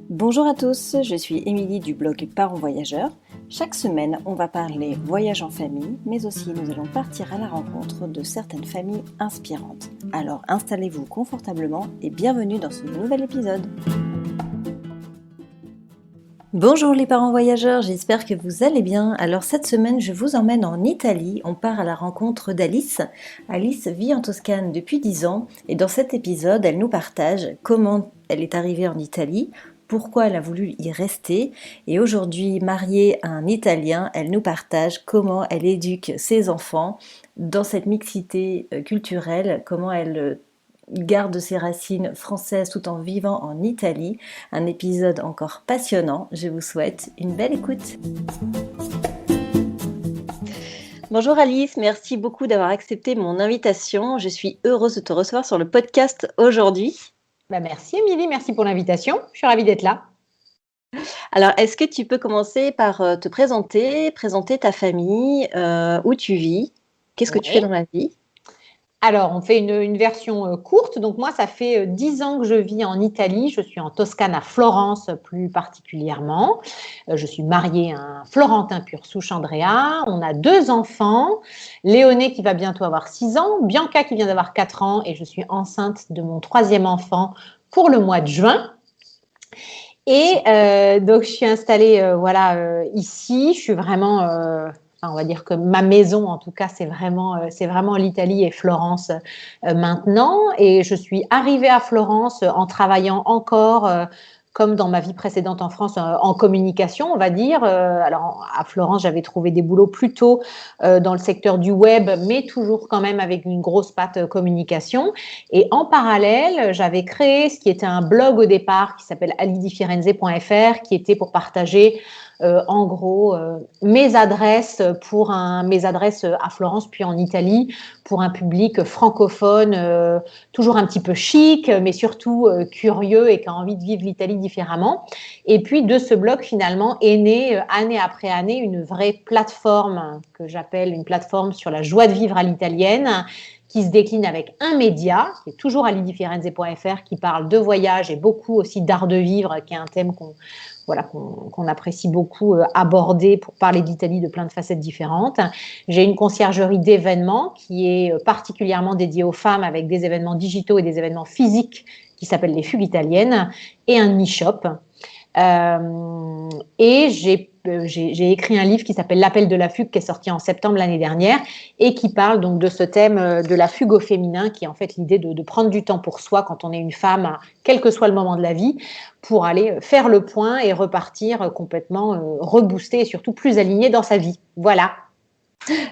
Bonjour à tous, je suis Émilie du blog Parents Voyageurs. Chaque semaine, on va parler voyage en famille, mais aussi nous allons partir à la rencontre de certaines familles inspirantes. Alors installez-vous confortablement et bienvenue dans ce nouvel épisode. Bonjour les parents voyageurs, j'espère que vous allez bien. Alors cette semaine, je vous emmène en Italie. On part à la rencontre d'Alice. Alice vit en Toscane depuis 10 ans et dans cet épisode, elle nous partage comment elle est arrivée en Italie, pourquoi elle a voulu y rester et aujourd'hui mariée à un Italien, elle nous partage comment elle éduque ses enfants dans cette mixité culturelle, comment elle garde ses racines françaises tout en vivant en Italie. Un épisode encore passionnant. Je vous souhaite une belle écoute. Bonjour Alice, merci beaucoup d'avoir accepté mon invitation. Je suis heureuse de te recevoir sur le podcast aujourd'hui. Merci Émilie, merci pour l'invitation. Je suis ravie d'être là. Alors, est-ce que tu peux commencer par te présenter ta famille, où tu vis, qu'est-ce que tu fais dans la vie ? Alors, on fait une version courte. Donc, moi, ça fait 10 ans que je vis en Italie. Je suis en Toscane, à Florence plus particulièrement. Je suis mariée à un Florentin pur souche Andrea. On a 2 enfants. Léoné qui va bientôt avoir 6 ans. Bianca qui vient d'avoir 4 ans. Et je suis enceinte de mon 3e enfant pour le mois de juin. Et donc, je suis installée ici. Je suis vraiment... on va dire que ma maison, en tout cas, c'est vraiment l'Italie et Florence maintenant. Et je suis arrivée à Florence en travaillant encore, comme dans ma vie précédente en France, en communication, on va dire. Alors, à Florence, j'avais trouvé des boulots plutôt dans le secteur du web, mais toujours quand même avec une grosse patte communication. Et en parallèle, j'avais créé ce qui était un blog au départ qui s'appelle alidifirenze.fr, qui était pour partager en gros mes adresses à Florence puis en Italie pour un public francophone toujours un petit peu chic mais surtout curieux et qui a envie de vivre l'Italie différemment. Et puis de ce blog finalement est née année après année une vraie plateforme que j'appelle une plateforme sur la joie de vivre à l'italienne, qui se décline avec un média, qui est toujours alidifirenze.fr, qui parle de voyage et beaucoup aussi d'art de vivre, qui est un thème qu'on apprécie beaucoup aborder pour parler d'Italie de plein de facettes différentes. J'ai une conciergerie d'événements qui est particulièrement dédiée aux femmes avec des événements digitaux et des événements physiques qui s'appellent les Fugues italiennes et un e-shop. Et j'ai écrit un livre qui s'appelle L'appel de la fugue qui est sorti en septembre l'année dernière et qui parle donc de ce thème de la fugue au féminin qui est en fait l'idée de prendre du temps pour soi quand on est une femme, quel que soit le moment de la vie, pour aller faire le point et repartir complètement reboostée et surtout plus alignée dans sa vie. Voilà.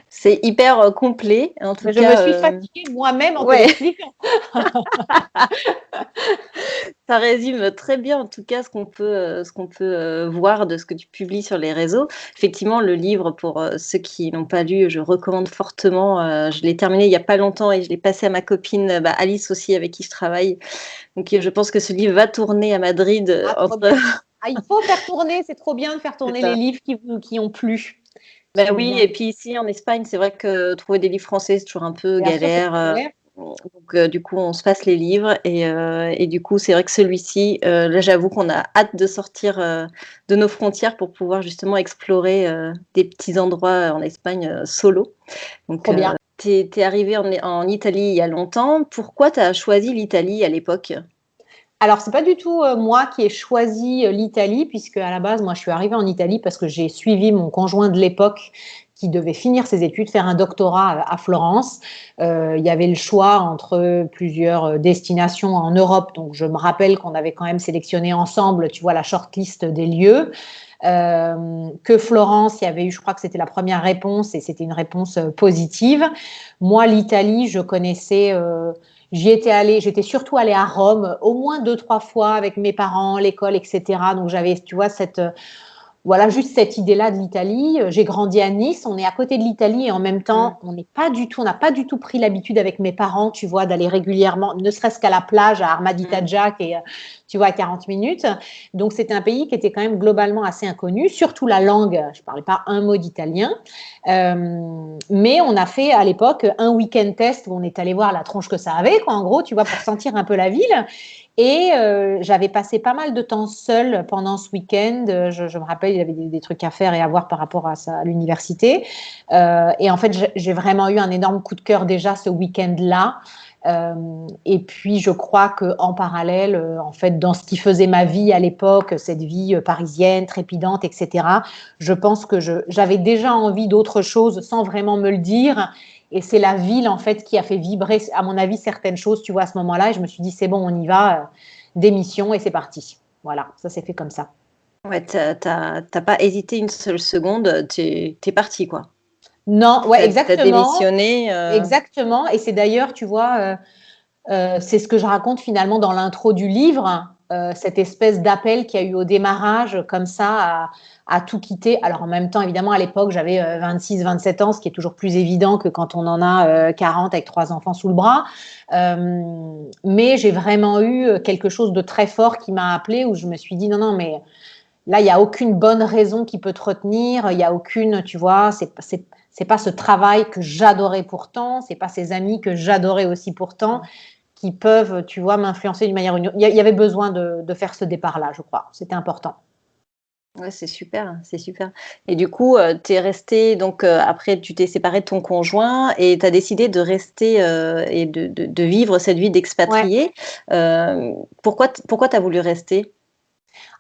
C'est hyper complet. En tout je cas, me suis fatiguée moi-même en te l'expliquant. Ça résume très bien en tout cas ce qu'on peut voir de ce que tu publies sur les réseaux. Effectivement, le livre, pour ceux qui n'ont pas lu, je recommande fortement. Je l'ai terminé il n'y a pas longtemps et je l'ai passé à ma copine Alice aussi, avec qui je travaille. Donc je pense que ce livre va tourner à Madrid. Il faut faire tourner, c'est trop bien de faire tourner les livres qui ont plu. Ben oui, et puis ici en Espagne, c'est vrai que trouver des livres français, c'est toujours un peu galère. Donc du coup, on se passe les livres et du coup, c'est vrai que celui-ci, là, j'avoue qu'on a hâte de sortir de nos frontières pour pouvoir justement explorer des petits endroits en Espagne solo. Donc, tu es arrivée en Italie il y a longtemps. Pourquoi tu as choisi l'Italie à l'époque ? Alors, c'est pas du tout moi qui ai choisi l'Italie, puisque à la base, moi, je suis arrivée en Italie parce que j'ai suivi mon conjoint de l'époque qui devait finir ses études, faire un doctorat à Florence. Il y avait le choix entre plusieurs destinations en Europe. Donc, je me rappelle qu'on avait quand même sélectionné ensemble, tu vois, la shortlist des lieux. Que Florence, il y avait eu, je crois que c'était la première réponse et c'était une réponse positive. Moi, l'Italie, je connaissais... J'y étais allée, j'étais surtout allée à Rome au moins 2-3 fois avec mes parents, l'école, etc. Donc j'avais, tu vois, juste cette idée-là de l'Italie. J'ai grandi à Nice, on est à côté de l'Italie et en même temps, on n'a pas du tout pris l'habitude avec mes parents, tu vois, d'aller régulièrement, ne serait-ce qu'à la plage à Armadita-Già, qui est, tu vois, à 40 minutes. Donc c'était un pays qui était quand même globalement assez inconnu, surtout la langue. Je parlais pas un mot d'italien. Mais on a fait à l'époque un week-end test où on est allé voir la tronche que ça avait, quoi, en gros, tu vois, pour sentir un peu la ville. Et j'avais passé pas mal de temps seule pendant ce week-end. Je me rappelle, il y avait des trucs à faire et à voir par rapport à l'université. Et en fait, j'ai vraiment eu un énorme coup de cœur déjà ce week-end-là. Et puis, je crois qu'en parallèle, en fait, dans ce qui faisait ma vie à l'époque, cette vie parisienne, trépidante, etc., je pense que j'avais déjà envie d'autre chose sans vraiment me le dire. Et c'est la ville, en fait, qui a fait vibrer, à mon avis, certaines choses, tu vois, à ce moment-là. Et je me suis dit, c'est bon, on y va, démission, et c'est parti. Voilà, ça s'est fait comme ça. Ouais, t'as pas hésité une seule seconde, t'es parti, quoi. Non, ouais, T'as exactement. démissionné. Exactement. Et c'est d'ailleurs, tu vois, c'est ce que je raconte finalement dans l'intro du livre, cette espèce d'appel qu'il y a eu au démarrage, comme ça, à tout quitter. Alors en même temps, évidemment, à l'époque, j'avais 26, 27 ans, ce qui est toujours plus évident que quand on en a 40 avec 3 enfants sous le bras. Mais j'ai vraiment eu quelque chose de très fort qui m'a appelée, où je me suis dit, non, non, mais là, il n'y a aucune bonne raison qui peut te retenir. Il n'y a aucune, tu vois, c'est pas ce travail que j'adorais pourtant, c'est pas ces amis que j'adorais aussi pourtant qui peuvent, tu vois, m'influencer d'une manière ou d'une autre. Il y avait besoin de faire ce départ-là, je crois. C'était important. Ouais, c'est super, c'est super. Et du coup, tu es restée, donc après, tu t'es séparée de ton conjoint et tu as décidé de rester et de vivre cette vie Ouais. d'expatriée. Pourquoi tu as voulu rester?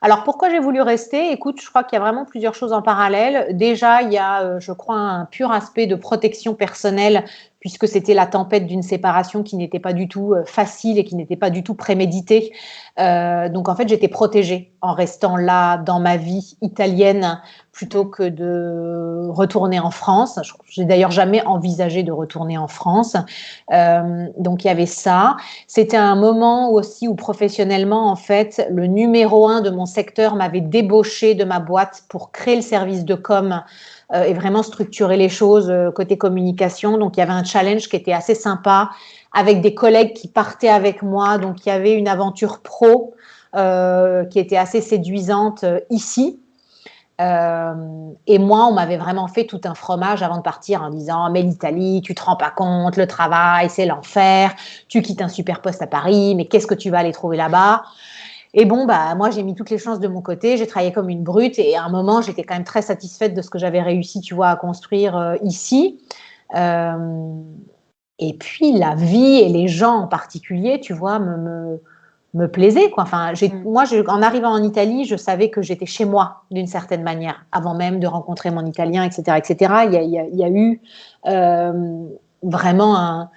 Alors, pourquoi j'ai voulu rester? Écoute, je crois qu'il y a vraiment plusieurs choses en parallèle. Déjà, il y a, je crois, un pur aspect de protection personnelle, puisque c'était la tempête d'une séparation qui n'était pas du tout facile et qui n'était pas du tout préméditée. Donc, en fait, j'étais protégée en restant là dans ma vie italienne plutôt que de retourner en France. J'ai d'ailleurs jamais envisagé de retourner en France. Donc, il y avait ça. C'était un moment aussi où professionnellement, en fait, le numéro 1 de mon secteur m'avait débauché de ma boîte pour créer le service de com et vraiment structurer les choses côté communication. Donc, il y avait un challenge qui était assez sympa avec des collègues qui partaient avec moi. Donc, il y avait une aventure pro qui était assez séduisante ici. Et moi, on m'avait vraiment fait tout un fromage avant de partir en disant mais l'Italie, tu te rends pas compte, le travail, c'est l'enfer, tu quittes un super poste à Paris, mais qu'est-ce que tu vas aller trouver là-bas? Et bon, bah, moi, j'ai mis toutes les chances de mon côté, j'ai travaillé comme une brute et à un moment, j'étais quand même très satisfaite de ce que j'avais réussi, tu vois, à construire ici. Euh, et puis, la vie et les gens en particulier, tu vois, me plaisait, quoi. Enfin, Mm. moi, en arrivant en Italie, je savais que j'étais chez moi d'une certaine manière, avant même de rencontrer mon Italien, etc., etc. Il y a eu vraiment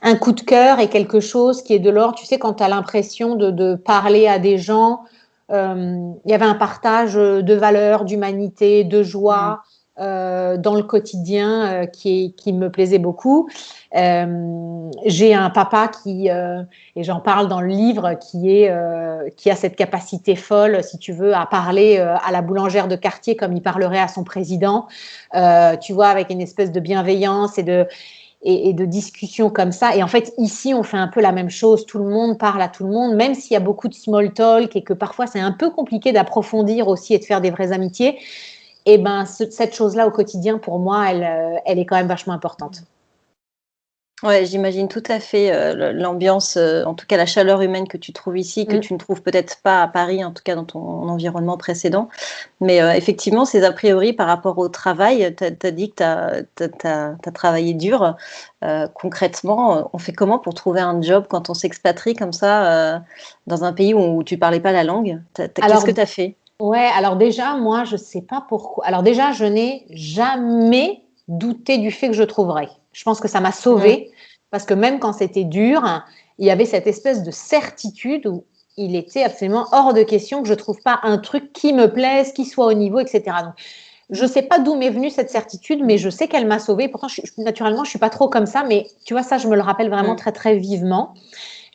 un coup de cœur et quelque chose qui est de l'ordre. Tu sais, quand tu as l'impression de parler à des gens, il y avait un partage de valeurs, d'humanité, de Mm. joie dans le quotidien qui me plaisait beaucoup. J'ai un papa et j'en parle dans le livre, qui a cette capacité folle, si tu veux, à parler à la boulangère de quartier comme il parlerait à son président, tu vois, avec une espèce de bienveillance et de discussions comme ça. Et en fait, ici, on fait un peu la même chose. Tout le monde parle à tout le monde, même s'il y a beaucoup de small talk et que parfois, c'est un peu compliqué d'approfondir aussi et de faire des vraies amitiés. Et ben, cette chose-là au quotidien, pour moi, elle est quand même vachement importante. Ouais, j'imagine tout à fait l'ambiance, en tout cas la chaleur humaine que tu trouves ici, que Mm. tu ne trouves peut-être pas à Paris, en tout cas dans ton environnement précédent. Mais effectivement, ces a priori par rapport au travail, tu as dit que tu as travaillé dur. Concrètement, on fait comment pour trouver un job quand on s'expatrie comme ça dans un pays où tu parlais pas la langue? Qu'est-ce Alors, que tu as fait? ouais, alors déjà, moi, je sais pas pourquoi. Alors déjà, je n'ai jamais douté du fait que je trouverais. Je pense que ça m'a Mm. sauvée parce que même quand c'était dur, il y avait cette espèce de certitude où il était absolument hors de question que je trouve pas un truc qui me plaise, qui soit au niveau, etc. Donc, je sais pas d'où m'est venue cette certitude, mais je sais qu'elle m'a sauvée. Pourtant, naturellement, je suis pas trop comme ça, mais tu vois, ça, je me le rappelle vraiment Mm. très, très vivement.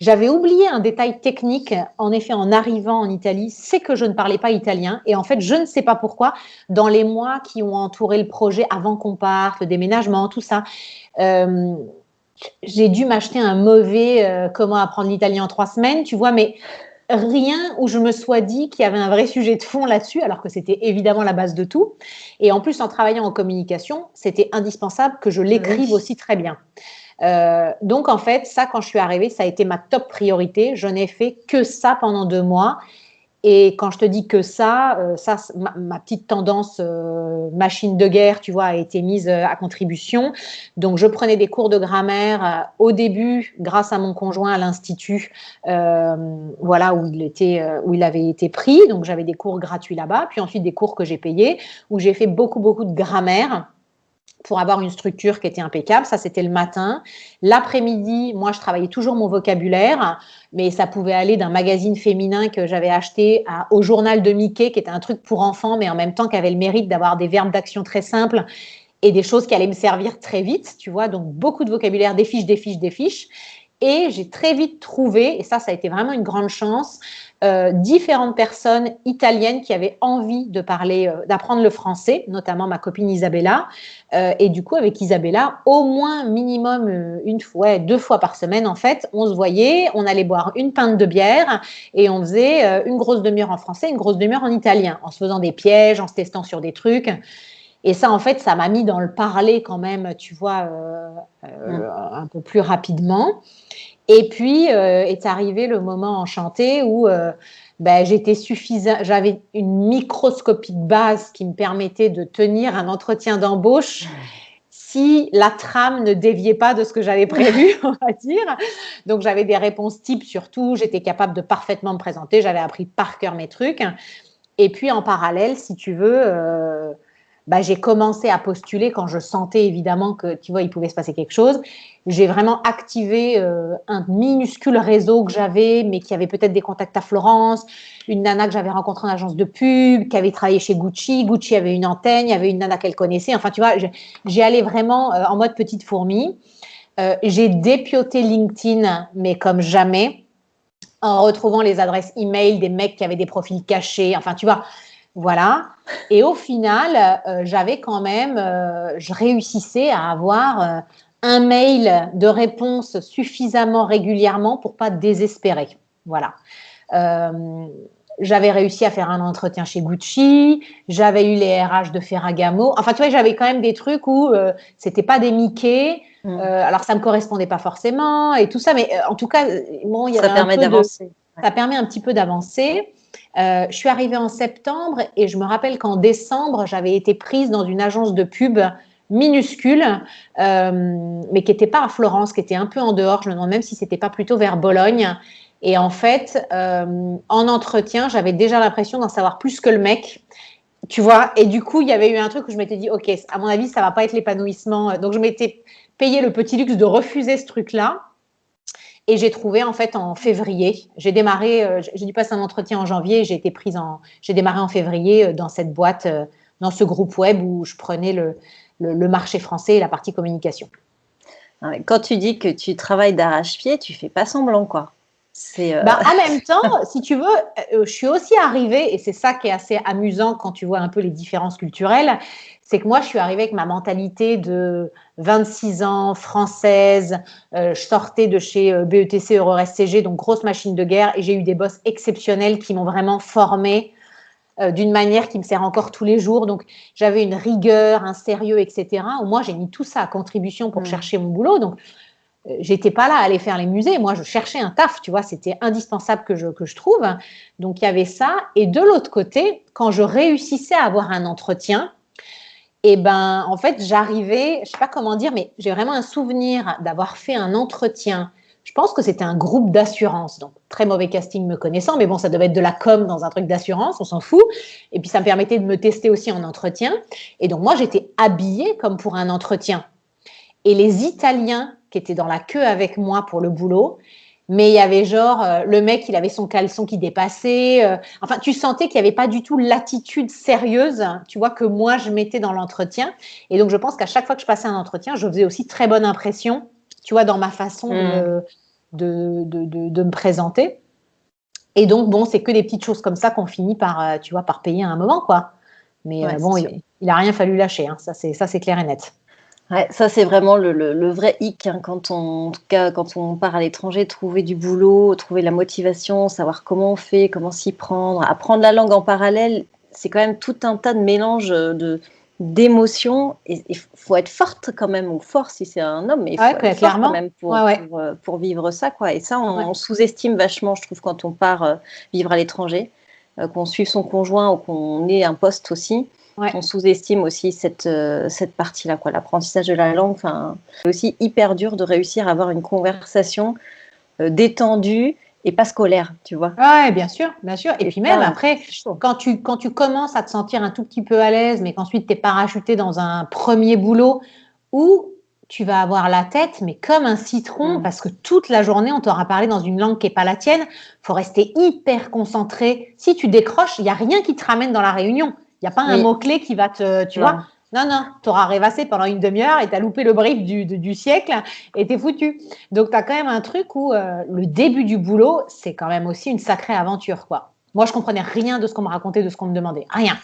J'avais oublié un détail technique, en effet, en arrivant en Italie, c'est que je ne parlais pas italien. Et en fait, je ne sais pas pourquoi, dans les mois qui ont entouré le projet avant qu'on parte, le déménagement, tout ça, euh, j'ai dû m'acheter un mauvais comment apprendre l'italien en 3 semaines, tu vois, mais rien où je me sois dit qu'il y avait un vrai sujet de fond là-dessus, alors que c'était évidemment la base de tout. Et en plus, en travaillant en communication, c'était indispensable que je l'écrive Oui. aussi très bien. Donc, en fait, ça, quand je suis arrivée, ça a été ma top priorité. Je n'ai fait que ça pendant 2 mois. Et quand je te dis que ça, ma petite tendance machine de guerre, tu vois, a été mise à contribution. Donc, je prenais des cours de grammaire au début, grâce à mon conjoint à l'institut, voilà, où il avait été pris. Donc, j'avais des cours gratuits là-bas. Puis ensuite, des cours que j'ai payés, où j'ai fait beaucoup, beaucoup de grammaire pour avoir une structure qui était impeccable. Ça, c'était le matin. L'après-midi, moi, je travaillais toujours mon vocabulaire, mais ça pouvait aller d'un magazine féminin que j'avais acheté au journal de Mickey, qui était un truc pour enfants, mais en même temps qui avait le mérite d'avoir des verbes d'action très simples et des choses qui allaient me servir très vite, tu vois. Donc, beaucoup de vocabulaire, des fiches, des fiches, des fiches. Et j'ai très vite trouvé, et ça a été vraiment une grande chance, différentes personnes italiennes qui avaient envie de parler, d'apprendre le français, notamment ma copine Isabella. Et du coup, avec Isabella, au moins minimum 2 fois par semaine, en fait, on se voyait, on allait boire une pinte de bière et on faisait une grosse demi-heure en français, une grosse demi-heure en italien, en se faisant des pièges, en se testant sur des trucs. Et ça, en fait, ça m'a mis dans le parler quand même, tu vois, un peu plus rapidement. Et puis est arrivé le moment enchanté où j'avais une microscopique base qui me permettait de tenir un entretien d'embauche si la trame ne déviait pas de ce que j'avais prévu, on va dire. Donc, j'avais des réponses types surtout, j'étais capable de parfaitement me présenter, j'avais appris par cœur mes trucs. Et puis, en parallèle, si tu veux, j'ai commencé à postuler quand je sentais évidemment que, tu vois, il pouvait se passer quelque chose. J'ai vraiment activé un minuscule réseau que j'avais, mais qui avait peut-être des contacts à Florence, une nana que j'avais rencontrée en agence de pub, qui avait travaillé chez Gucci. Gucci avait une antenne, il y avait une nana qu'elle connaissait. Enfin, tu vois, j'y allais vraiment en mode petite fourmi. J'ai dépioté LinkedIn, mais comme jamais, en retrouvant les adresses email des mecs qui avaient des profils cachés. Enfin, tu vois, voilà. Et au final, j'avais quand même, je réussissais à avoir un mail de réponse suffisamment régulièrement pour pas désespérer. Voilà. J'avais réussi à faire un entretien chez Gucci, j'avais eu les RH de Ferragamo. Enfin, tu vois, j'avais quand même des trucs où c'était pas des Mickey. Alors, ça me correspondait pas forcément et tout ça, mais en tout cas, bon, il y avait Ça permet d'avancer. Ça permet un petit peu d'avancer. Je suis arrivée en septembre et je me rappelle qu'en décembre, j'avais été prise dans une agence de pub minuscule, mais qui n'était pas à Florence, qui était un peu en dehors. Je me demande même si c'était pas plutôt vers Bologne. Et en fait, en entretien, j'avais déjà l'impression d'en savoir plus que le mec, tu vois. Et du coup, il y avait eu un truc où je m'étais dit, ok, à mon avis, ça va pas être l'épanouissement. Donc, je m'étais payé le petit luxe de refuser ce truc-là. Et j'ai trouvé en fait en février. J'ai dû passer un entretien en janvier. Et j'ai démarré en février dans cette boîte, dans ce groupe web où je prenais le marché français et la partie communication. Quand tu dis que tu travailles d'arrache-pied, tu fais pas semblant, quoi. En même temps, si tu veux, je suis aussi arrivée, et c'est ça qui est assez amusant quand tu vois un peu les différences culturelles, c'est que moi, je suis arrivée avec ma mentalité de 26 ans, française, je sortais de chez BETC, EuroRSCG, donc grosse machine de guerre, et j'ai eu des boss exceptionnels qui m'ont vraiment formée d'une manière qui me sert encore tous les jours. Donc, j'avais une rigueur, un sérieux, etc. Où moi, j'ai mis tout ça à contribution pour chercher mon boulot. Donc, j'étais pas là à aller faire les musées. Moi, je cherchais un taf, tu vois. C'était indispensable que je trouve. Donc, il y avait ça. Et de l'autre côté, quand je réussissais à avoir un entretien, en fait, j'arrivais, je sais pas comment dire, mais j'ai vraiment un souvenir d'avoir fait un entretien. Je pense que c'était un groupe d'assurance, donc très mauvais casting me connaissant, mais bon, ça devait être de la com dans un truc d'assurance, on s'en fout. Et puis, ça me permettait de me tester aussi en entretien. Et donc, moi, j'étais habillée comme pour un entretien. Et les Italiens qui étaient dans la queue avec moi pour le boulot, mais il y avait le mec, il avait son caleçon qui dépassait. Enfin, tu sentais qu'il n'y avait pas du tout l'attitude sérieuse, tu vois, que moi, je mettais dans l'entretien. Et donc, je pense qu'à chaque fois que je passais un entretien, je faisais aussi très bonne impression, tu vois, dans ma façon de me présenter. Et donc, bon, c'est que des petites choses comme ça qu'on finit par, tu vois, par payer à un moment, quoi. Mais il n'a rien fallu lâcher, hein. Ça, c'est clair et net. Ouais, ça c'est vraiment le vrai hic, hein, en tout cas, quand on part à l'étranger, trouver du boulot, trouver la motivation, savoir comment on fait, comment s'y prendre, apprendre la langue en parallèle, c'est quand même tout un tas de mélanges d'émotions. Et il faut être forte quand même, ou fort si c'est un homme, mais il faut être fort quand clairement. même Ouais. pour vivre ça, quoi. Et ça, Ouais. on sous-estime vachement, je trouve, quand on part vivre à l'étranger, qu'on suive son conjoint ou qu'on ait un poste aussi. Ouais. On sous-estime aussi cette partie-là, quoi. L'apprentissage de la langue, c'est aussi hyper dur de réussir à avoir une conversation détendue et pas scolaire, tu vois. Ouais, bien sûr, bien sûr. Et Et puis même ça, après, c'est chaud. quand tu commences à te sentir un tout petit peu à l'aise, mais qu'ensuite tu es parachuté dans un premier boulot où tu vas avoir la tête, mais comme un citron, Mm. parce que toute la journée, on t'aura parlé dans une langue qui n'est pas la tienne. Il faut rester hyper concentré. Si tu décroches, il n'y a rien qui te ramène dans la réunion. Il n'y a pas un Oui, mot-clé qui va te, tu vois. non. Non, non, tu auras rêvassé pendant une demi-heure et tu as loupé le brief du siècle et tu es foutu. Donc, tu as quand même un truc où le début du boulot, c'est quand même aussi une sacrée aventure, quoi. Moi, je comprenais rien de ce qu'on me racontait, de ce qu'on me demandait. Rien.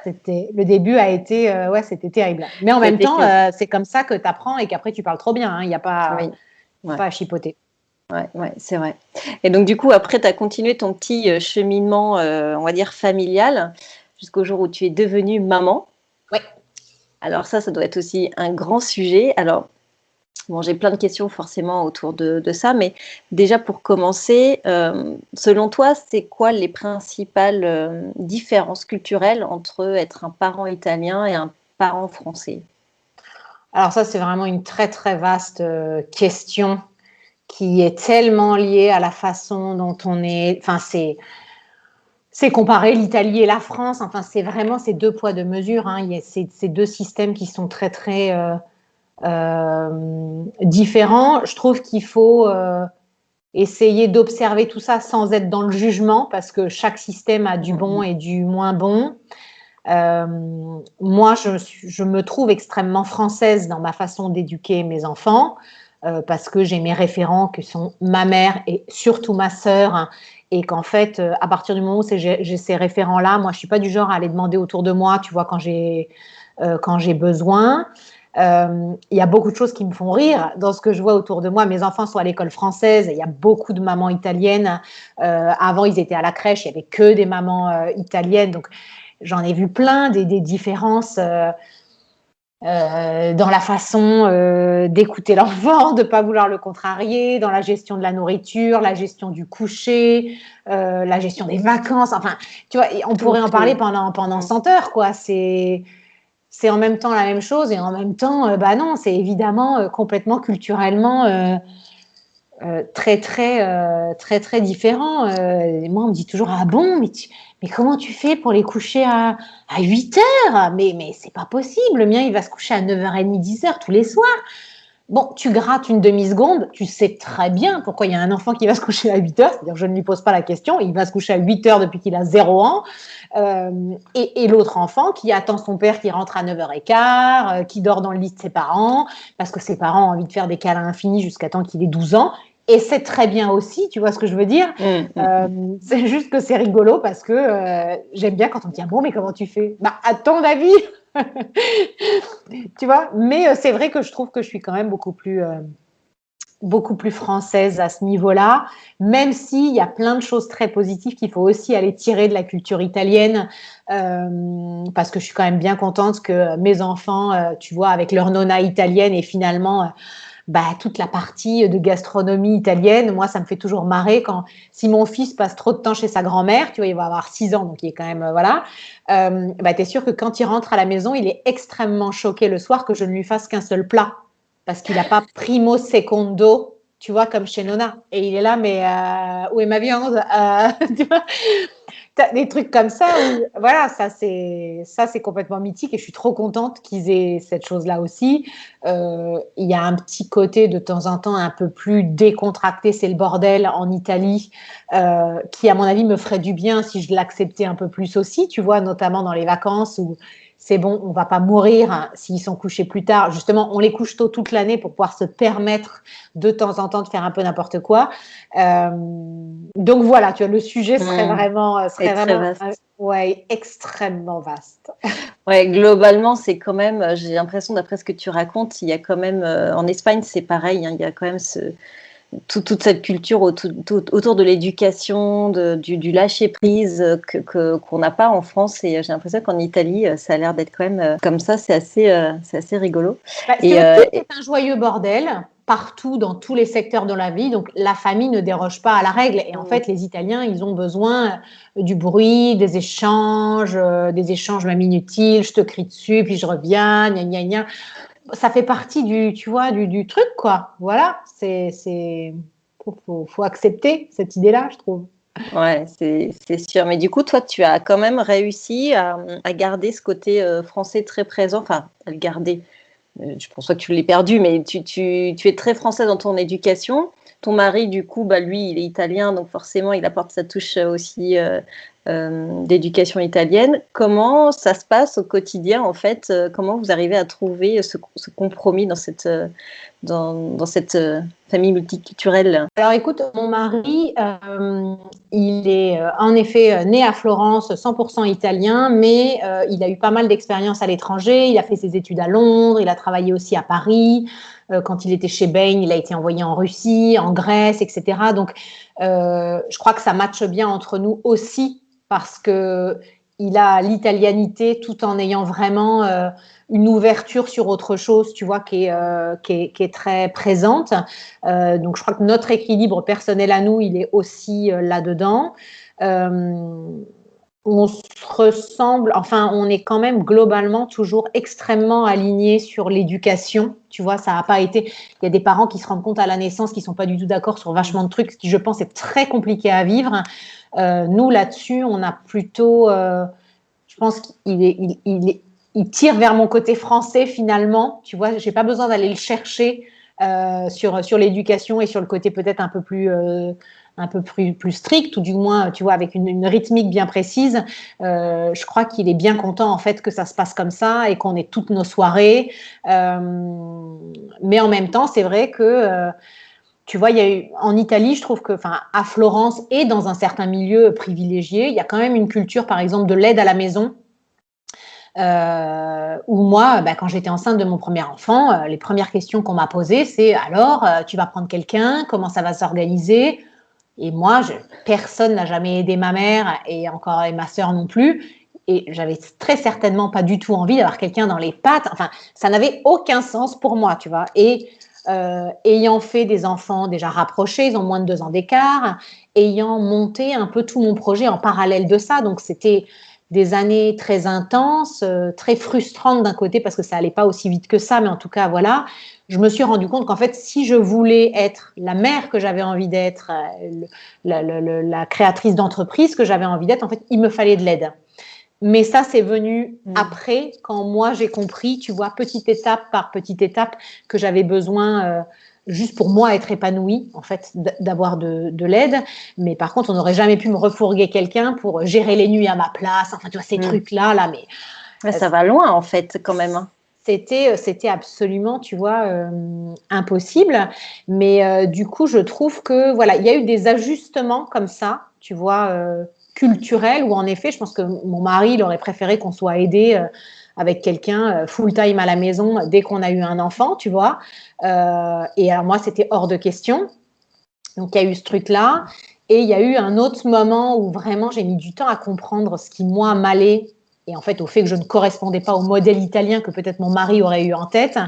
Le début a été, ouais, c'était terrible. Mais en même temps, c'est comme ça que tu apprends et qu'après, tu parles trop bien. Hein. Il n'y a pas, Oui, ouais. pas à chipoter. Ouais, c'est vrai. Et donc, du coup, après, tu as continué ton petit cheminement, on va dire, familial, jusqu'au jour où tu es devenue maman. Ouais. Alors ça doit être aussi un grand sujet. Alors, bon, j'ai plein de questions forcément autour de ça, mais déjà pour commencer, selon toi, c'est quoi les principales différences culturelles entre être un parent italien et un parent français? Alors ça, c'est vraiment une très, très vaste question qui est tellement liée à la façon dont on est. Enfin, c'est comparer l'Italie et la France. Enfin, c'est vraiment ces deux poids, deux mesures. Hein. Il y a ces deux systèmes qui sont très, très différents. Je trouve qu'il faut essayer d'observer tout ça sans être dans le jugement parce que chaque système a du bon et du moins bon. Moi, je me trouve extrêmement française dans ma façon d'éduquer mes enfants parce que j'ai mes référents qui sont ma mère et surtout ma sœur. Hein, et qu'en fait, à partir du moment où j'ai ces référents-là, moi, je ne suis pas du genre à aller demander autour de moi, tu vois, quand j'ai besoin. Il y a beaucoup de choses qui me font rire dans ce que je vois autour de moi. Mes enfants sont à l'école française, il y a beaucoup de mamans italiennes. Avant, ils étaient à la crèche, il n'y avait que des mamans italiennes. Donc, j'en ai vu plein des différences dans la façon d'écouter l'enfant, de ne pas vouloir le contrarier, dans la gestion de la nourriture, la gestion du coucher, la gestion des vacances. Enfin, tu vois, on pourrait en parler pendant 100 heures, quoi. C'est en même temps la même chose et en même temps, bah non, c'est évidemment complètement culturellement très, très, très différent. Et moi, on me dit toujours, ah bon, mais comment tu fais pour les coucher à 8 heures? Mais c'est pas possible. Le mien, il va se coucher à 9h30, 10h tous les soirs. Bon, tu grattes une demi-seconde, tu sais très bien pourquoi il y a un enfant qui va se coucher à 8 heures, c'est-à-dire que je ne lui pose pas la question, il va se coucher à 8 heures depuis qu'il a 0 ans, et l'autre enfant qui attend son père qui rentre à 9h15, qui dort dans le lit de ses parents, parce que ses parents ont envie de faire des câlins infinis jusqu'à temps qu'il ait 12 ans, et c'est très bien aussi, tu vois ce que je veux dire. C'est juste que c'est rigolo parce que j'aime bien quand on me dit, ah bon, mais comment tu fais? Bah, à ton avis tu vois, mais c'est vrai que je trouve que je suis quand même beaucoup plus française à ce niveau-là, même s'il y a plein de choses très positives qu'il faut aussi aller tirer de la culture italienne, parce que je suis quand même bien contente que mes enfants, tu vois, avec leur nonna italienne et finalement toute la partie de gastronomie italienne, moi, ça me fait toujours marrer si mon fils passe trop de temps chez sa grand-mère, tu vois, il va avoir 6 ans, donc il est quand même, voilà, t'es sûr que quand il rentre à la maison, il est extrêmement choqué le soir que je ne lui fasse qu'un seul plat, parce qu'il n'a pas primo secondo, tu vois, comme chez Nona. Et il est là, mais où est ma viande? Tu vois, des trucs comme ça où, voilà, ça c'est complètement mythique et je suis trop contente qu'ils aient cette chose-là aussi. Il y a un petit côté de temps en temps un peu plus décontracté, c'est le bordel en Italie, qui à mon avis me ferait du bien si je l'acceptais un peu plus aussi, tu vois, notamment dans les vacances où c'est bon, on va pas mourir hein, s'ils sont couchés plus tard. Justement, on les couche tôt toute l'année pour pouvoir se permettre de temps en temps de faire un peu n'importe quoi. Donc voilà, tu vois, le sujet serait vraiment, très vaste. Ouais, extrêmement vaste. Ouais, globalement, c'est quand même, j'ai l'impression, d'après ce que tu racontes, il y a quand même, en Espagne, c'est pareil, hein, il y a quand même toute cette culture autour de l'éducation, du lâcher-prise qu'on n'a pas en France. Et j'ai l'impression qu'en Italie, ça a l'air d'être quand même comme ça. C'est assez rigolo. C'est vrai que tout est un joyeux bordel partout, dans tous les secteurs de la vie. Donc, la famille ne déroge pas à la règle. Et en fait, les Italiens, ils ont besoin du bruit, des échanges même inutiles. Je te crie dessus, puis je reviens, gna gna gna. Ça fait partie du truc, quoi. Voilà, faut accepter cette idée-là, je trouve. Ouais, c'est sûr. Mais du coup, toi, tu as quand même réussi à garder ce côté français très présent, enfin, à le garder. Je pense pas que tu l'aies perdu, mais tu es très français dans ton éducation. Ton mari, du coup, lui, il est italien, donc forcément, il apporte sa touche aussi d'éducation italienne. Comment ça se passe au quotidien, en fait? Comment vous arrivez à trouver ce compromis dans cette famille multiculturelle? Alors écoute, mon mari, il est en effet né à Florence, 100% italien, mais il a eu pas mal d'expériences à l'étranger. Il a fait ses études à Londres, il a travaillé aussi à Paris. Quand il était chez Bain, il a été envoyé en Russie, en Grèce, etc. Donc, je crois que ça matche bien entre nous aussi parce que il a l'italianité tout en ayant vraiment une ouverture sur autre chose, tu vois, qui est très présente. Donc, je crois que notre équilibre personnel à nous, il est aussi là-dedans. On se ressemble, enfin, on est quand même globalement toujours extrêmement alignés sur l'éducation. Tu vois, ça n'a pas été. Il y a des parents qui se rendent compte à la naissance qu'ils ne sont pas du tout d'accord sur vachement de trucs, ce qui, je pense, est très compliqué à vivre. Nous, là-dessus, on a plutôt. Je pense qu'il tire vers mon côté français finalement. Tu vois, j'ai pas besoin d'aller le chercher sur l'éducation et sur le côté peut-être un peu plus strict, ou du moins, tu vois, avec une rythmique bien précise. Je crois qu'il est bien content, en fait, que ça se passe comme ça et qu'on ait toutes nos soirées. Mais en même temps, c'est vrai que, tu vois, il y a eu, en Italie, je trouve que, enfin, à Florence et dans un certain milieu privilégié, il y a quand même une culture, par exemple, de l'aide à la maison. Où moi, quand j'étais enceinte de mon premier enfant, les premières questions qu'on m'a posées, c'est alors, tu vas prendre quelqu'un, comment ça va s'organiser? Et moi, personne n'a jamais aidé ma mère et ma sœur non plus. Et j'avais très certainement pas du tout envie d'avoir quelqu'un dans les pattes. Enfin, ça n'avait aucun sens pour moi, tu vois. Et ayant fait des enfants déjà rapprochés, ils ont moins de 2 ans d'écart, ayant monté un peu tout mon projet en parallèle de ça. Donc, c'était des années très intenses, très frustrantes d'un côté parce que ça allait pas aussi vite que ça, mais en tout cas, voilà. Je me suis rendu compte qu'en fait, si je voulais être la mère que j'avais envie d'être, la créatrice d'entreprise que j'avais envie d'être, en fait, il me fallait de l'aide. Mais ça, c'est venu après, quand moi, j'ai compris, tu vois, petite étape par petite étape, que j'avais besoin, juste pour moi, être épanouie, en fait, d'avoir de l'aide. Mais par contre, on n'aurait jamais pu me refourguer quelqu'un pour gérer les nuits à ma place. Enfin, tu vois, ces trucs-là, là, mais… ça va loin, en fait, quand même. C'était absolument, tu vois, impossible. Mais du coup, je trouve que, voilà, il y a eu des ajustements comme ça, tu vois, culturels, où en effet, je pense que mon mari, il aurait préféré qu'on soit aidé avec quelqu'un full-time à la maison dès qu'on a eu un enfant, tu vois. Et alors moi, c'était hors de question. Donc, il y a eu ce truc-là. Et il y a eu un autre moment où vraiment, j'ai mis du temps à comprendre ce qui, moi, m'allait. Et en fait, au fait que je ne correspondais pas au modèle italien que peut-être mon mari aurait eu en tête.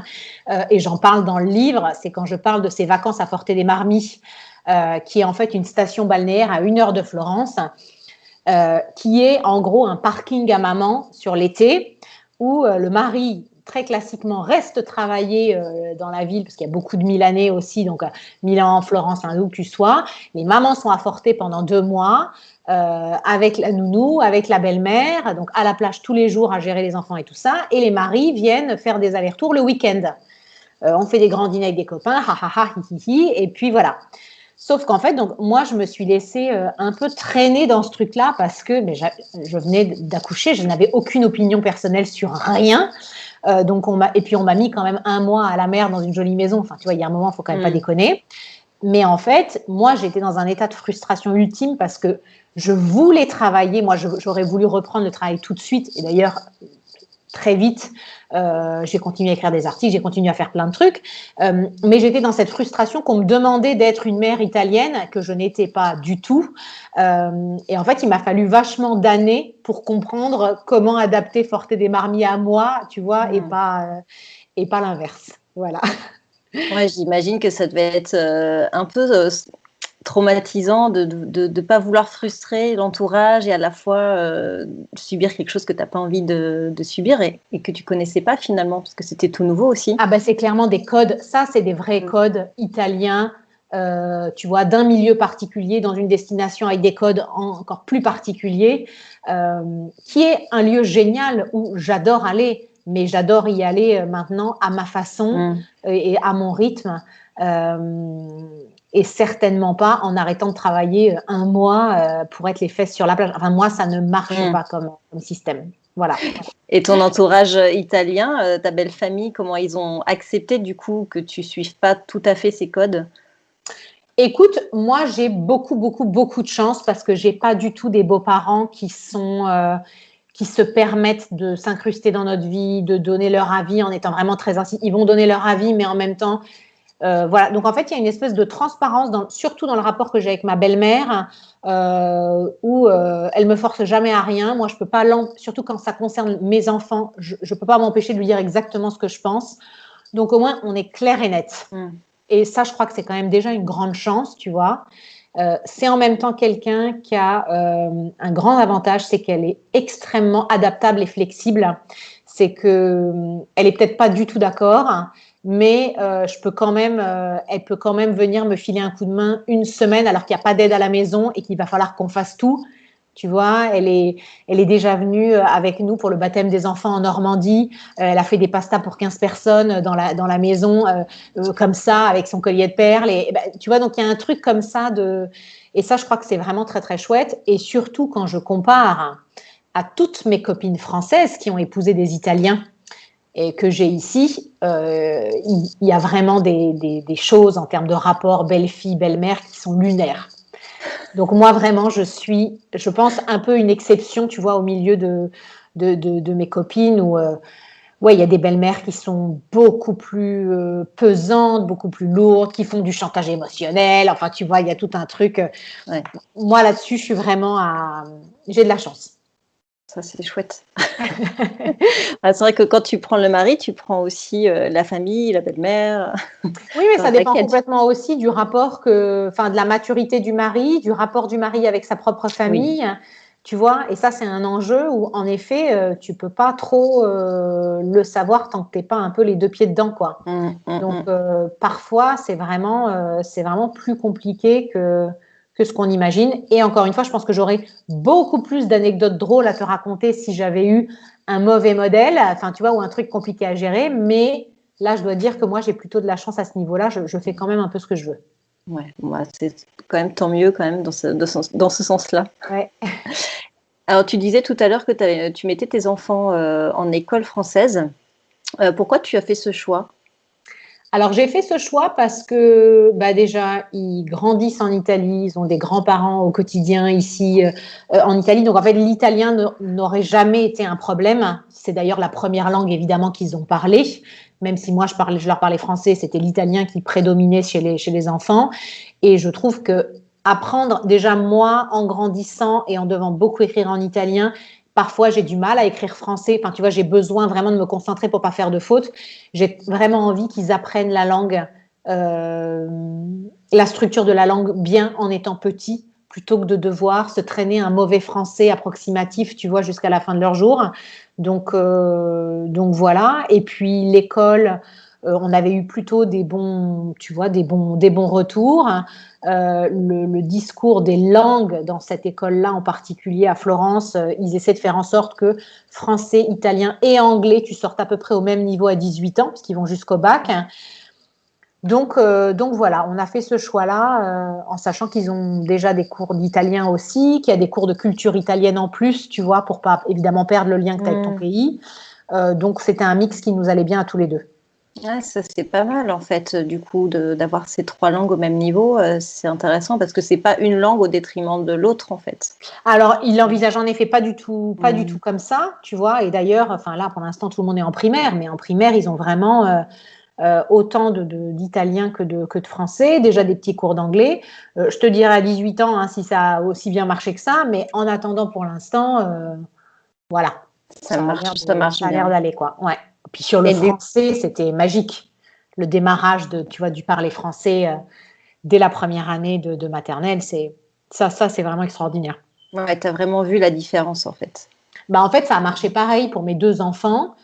Et j'en parle dans le livre, c'est quand je parle de ces vacances à Forte dei Marmi, qui est en fait une station balnéaire à 1 heure de Florence, qui est en gros un parking à maman sur l'été, où le mari, très classiquement, reste travailler dans la ville, parce qu'il y a beaucoup de Milanais aussi, donc Milan, Florence, où que tu sois. Les mamans sont à Forte pendant 2 mois, avec la nounou, avec la belle-mère, donc à la plage tous les jours à gérer les enfants et tout ça, et les maris viennent faire des allers-retours le week-end. On fait des grands dîners avec des copains, ha ha ha, hi hi hi, et puis voilà. Sauf qu'en fait, donc moi, je me suis laissée un peu traîner dans ce truc-là parce que je venais d'accoucher, je n'avais aucune opinion personnelle sur rien. Donc on m'a mis quand même 1 mois à la mer dans une jolie maison. Enfin, tu vois, il y a un moment, il faut quand même pas déconner. Mais en fait, moi, j'étais dans un état de frustration ultime parce que je voulais travailler. Moi, j'aurais voulu reprendre le travail tout de suite. Et d'ailleurs, très vite. J'ai continué à écrire des articles, j'ai continué à faire plein de trucs. Mais j'étais dans cette frustration qu'on me demandait d'être une mère italienne, que je n'étais pas du tout. Et en fait, il m'a fallu vachement d'années pour comprendre comment adapter Forte dei Marmi à moi, tu vois, et pas l'inverse. Voilà. Ouais, j'imagine que ça devait être un peu traumatisant de pas vouloir frustrer l'entourage et à la fois subir quelque chose que tu n'as pas envie de subir et que tu connaissais pas finalement, parce que c'était tout nouveau aussi. Ah ben c'est clairement des codes, ça c'est des vrais codes italiens, tu vois, d'un milieu particulier dans une destination avec des codes encore plus particuliers, qui est un lieu génial où j'adore aller, mais j'adore y aller maintenant à ma façon et à mon rythme. Et certainement pas en arrêtant de travailler un mois pour être les fesses sur la plage. Enfin, moi, ça ne marche pas comme système. Voilà. Et ton entourage italien, ta belle famille, comment ils ont accepté du coup que tu suives pas tout à fait ces codes? Écoute, moi, j'ai beaucoup de chance parce que j'ai pas du tout des beaux-parents qui se permettent de s'incruster dans notre vie, de donner leur avis en étant vraiment très insistés. Ils vont donner leur avis, mais en même temps, voilà. Donc, en fait, il y a une espèce de transparence, surtout dans le rapport que j'ai avec ma belle-mère, où elle me force jamais à rien. Moi, je peux pas, surtout quand ça concerne mes enfants, je peux pas m'empêcher de lui dire exactement ce que je pense. Donc, au moins, on est clair et net. Et ça, je crois que c'est quand même déjà une grande chance, tu vois. C'est en même temps quelqu'un qui a un grand avantage, c'est qu'elle est extrêmement adaptable et flexible. C'est que elle est peut-être pas du tout d'accord, mais elle peut quand même venir me filer un coup de main une semaine alors qu'il n'y a pas d'aide à la maison et qu'il va falloir qu'on fasse tout. Tu vois, elle est déjà venue avec nous pour le baptême des enfants en Normandie. Elle a fait des pastas pour 15 personnes dans la maison, comme ça, avec son collier de perles. Et ben, tu vois, donc il y a un truc comme ça et ça, je crois que c'est vraiment très, très chouette. Et surtout, quand je compare à toutes mes copines françaises qui ont épousé des Italiens et que j'ai ici, il y a vraiment des choses en termes de rapport belle-fille, belle-mère qui sont lunaires. Donc moi, vraiment, je pense, un peu une exception, tu vois, au milieu de mes copines où, ouais, il y a des belles-mères qui sont beaucoup plus pesantes, beaucoup plus lourdes, qui font du chantage émotionnel. Enfin, tu vois, il y a tout un truc. Ouais. Moi, là-dessus, je suis vraiment j'ai de la chance. Ça, c'est chouette. C'est vrai que quand tu prends le mari, tu prends aussi la famille, la belle-mère. Oui, mais ça dépend complètement aussi du rapport de la maturité du mari, du rapport du mari avec sa propre famille, tu vois. Et ça, c'est un enjeu où, en effet, tu peux pas trop le savoir tant que t'es pas un peu les deux pieds dedans, quoi. Donc, parfois, c'est vraiment plus compliqué que ce qu'on imagine. Et encore une fois, je pense que j'aurais beaucoup plus d'anecdotes drôles à te raconter si j'avais eu un mauvais modèle, enfin, tu vois, ou un truc compliqué à gérer, mais là, je dois dire que moi, j'ai plutôt de la chance à ce niveau-là. Je fais quand même un peu ce que je veux. Ouais, bah, c'est quand même tant mieux quand même dans ce sens-là. Ouais. Alors, tu disais tout à l'heure que tu mettais tes enfants en école française. Pourquoi tu as fait ce choix? Alors, j'ai fait ce choix parce que bah, déjà, ils grandissent en Italie, ils ont des grands-parents au quotidien ici en Italie. Donc, en fait, l'italien n'aurait jamais été un problème. C'est d'ailleurs la première langue, évidemment, qu'ils ont parlé. Même si moi, je leur parlais français, c'était l'italien qui prédominait chez les enfants. Et je trouve que apprendre, déjà moi, en grandissant et en devant beaucoup écrire en italien, parfois, j'ai du mal à écrire français. Enfin, tu vois, j'ai besoin vraiment de me concentrer pour pas faire de fautes. J'ai vraiment envie qu'ils apprennent la langue, la structure de la langue bien en étant petits, plutôt que de devoir se traîner un mauvais français approximatif, tu vois, jusqu'à la fin de leur jour. Donc voilà. Et puis l'école, on avait eu plutôt des bons, tu vois, des bons retours. Le discours des langues dans cette école-là, en particulier à Florence, ils essaient de faire en sorte que français, italien et anglais, tu sortes à peu près au même niveau à 18 ans, parce qu'ils vont jusqu'au bac. Donc voilà, on a fait ce choix-là en sachant qu'ils ont déjà des cours d'italien aussi, qu'il y a des cours de culture italienne en plus, tu vois, pour pas évidemment perdre le lien que tu as avec ton pays. Donc c'était un mix qui nous allait bien à tous les deux. Ouais, ça c'est pas mal en fait, du coup, d'avoir ces trois langues au même niveau. C'est intéressant parce que c'est pas une langue au détriment de l'autre en fait. Alors, il envisage en effet pas du tout Mm. comme ça, tu vois. Et d'ailleurs, enfin là, pour l'instant, tout le monde est en primaire, mais en primaire, ils ont vraiment autant d'italien que de français, déjà des petits cours d'anglais. Je te dirai à 18 ans hein, si ça a aussi bien marché que ça, mais en attendant, pour l'instant, voilà, Ça marche ça a l'air bien. d'aller, quoi. Ouais. Puis sur le Et du, français, c'était magique. Le démarrage tu vois, du parler français dès la première année de maternelle, c'est vraiment extraordinaire. ouais, t'as vraiment vu la différence en fait. Bah, en fait, ça a marché pareil pour mes deux enfants.